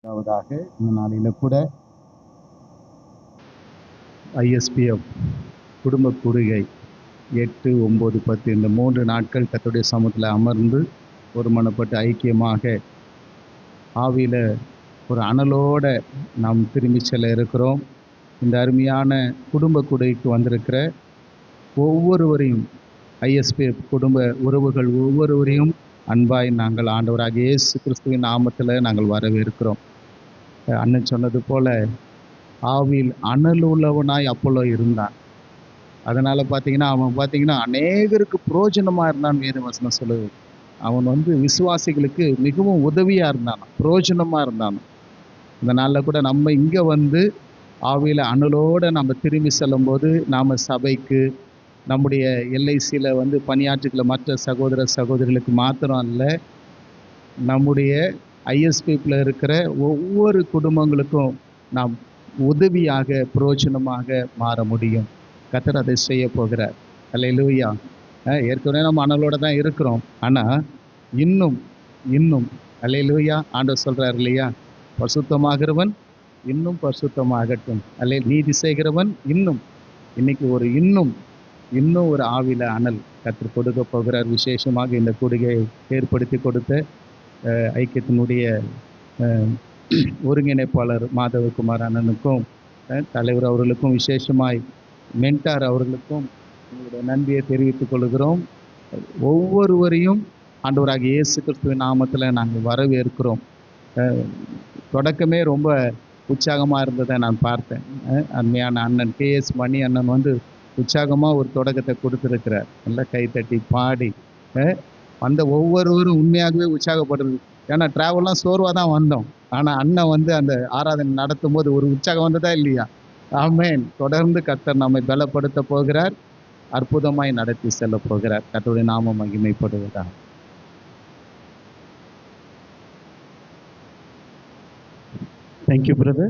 அதாவது இந்த நாளில் கூட ISPF குடும்ப கூடுகை 8, 9, 10 இந்த 3 நாட்கள் கர்த்தருடைய சமூகத்தில் அமர்ந்து ஒருமனப்பட்டு ஐக்கியமாக ஆவியில் ஒரு அனலோட நாம் திரும்பி செல்ல இருக்கிறோம். இந்த அருமையான குடும்ப கூடுகைக்கு வந்திருக்கிற ஒவ்வொருவரையும் ISPF குடும்ப உறவுகள் ஒவ்வொருவரையும் அன்பாய் நாங்கள் ஆண்டவராகிய இயேசு கிறிஸ்துவின் நாமத்தில் நாங்கள் வரவேற்கிறோம். அண்ணன் சொன்னது போல ஆவியில் அனல் உள்ளவனாய் அப்போலோ இருந்தான். அதனால் அவன் அநேகருக்கு புரோஜனமாக இருந்தான். வேறு வசனம் சொல்லுது, அவன் விசுவாசிகளுக்கு மிகவும் உதவியாக இருந்தான், புரோஜனமாக இருந்தான். இந்த நாளில் கூட நம்ம இங்கே ஆவியில் அனலோடு நம்ம திரும்பி செல்லும்போது நாம் சபைக்கு, நம்முடைய LICயில் பணியாற்றுகிற மற்ற சகோதர சகோதரிகளுக்கு மாத்திரம் அல்ல, நம்முடைய ISPFல இருக்கிற ஒவ்வொரு குடும்பங்களுக்கும் நாம் உதவியாக புரோஜனமாக மாற முடியும். கர்த்தர் அதை செய்ய போகிறார். அல்லேலூயா. ஏற்கனவே நம்ம அனலோட தான் இருக்கிறோம். ஆனால் இன்னும் அல்லேலூயா, ஆண்டவர் சொல்கிறார் இல்லையா, பரிசுத்தமாகிறவன் இன்னும் பரிசுத்தமாகட்டும், நீதி செய்கிறவன் இன்னைக்கு ஒரு இன்னும் ஒரு ஆவில அனல் கர்த்தர் கொடுக்க போகிறார். விசேஷமாக இந்த கூடுகையை ஏற்படுத்தி கொடுத்த ஐக்கியத்தினுடைய ஒருங்கிணைப்பாளர் மாதவகுமார் அண்ணனுக்கும், தலைவர் அவர்களுக்கும், விசேஷமாய் மென்டார் அவர்களுக்கும் எங்களுடைய நன்றியை தெரிவித்துக் கொள்கிறோம். ஒவ்வொருவரையும் ஆண்டவராகிய இயேசு கிறிஸ்துவின் நாமத்தில் நாங்கள் வரவேற்கிறோம். தொடக்கமே ரொம்ப உற்சாகமாக இருந்ததை நான் பார்த்தேன். அருமையான அண்ணன் KS மணி அண்ணன் உற்சாகமாக ஒரு தொடக்கத்தை கொடுத்துருக்கிறார். நல்லா கைத்தட்டி பாடி வந்த ஒவ்வொருவரும் உண்மையாகவே உற்சாகப்படுறது. ஏன்னா ட்ராவல்லாம் சோர்வாக தான் வந்தோம். ஆனால் அண்ணன் அந்த ஆராதனை நடத்தும் போது ஒரு உற்சாகம் வந்ததா இல்லையா? ஆமென். தொடர்ந்து கர்த்தர் நம்மை பலப்படுத்த போகிறார், அற்புதமாய் நடத்தி செல்ல போகிறார். கர்த்தருடைய நாமம் மகிமைப்படுவதாக. Thank you, brother.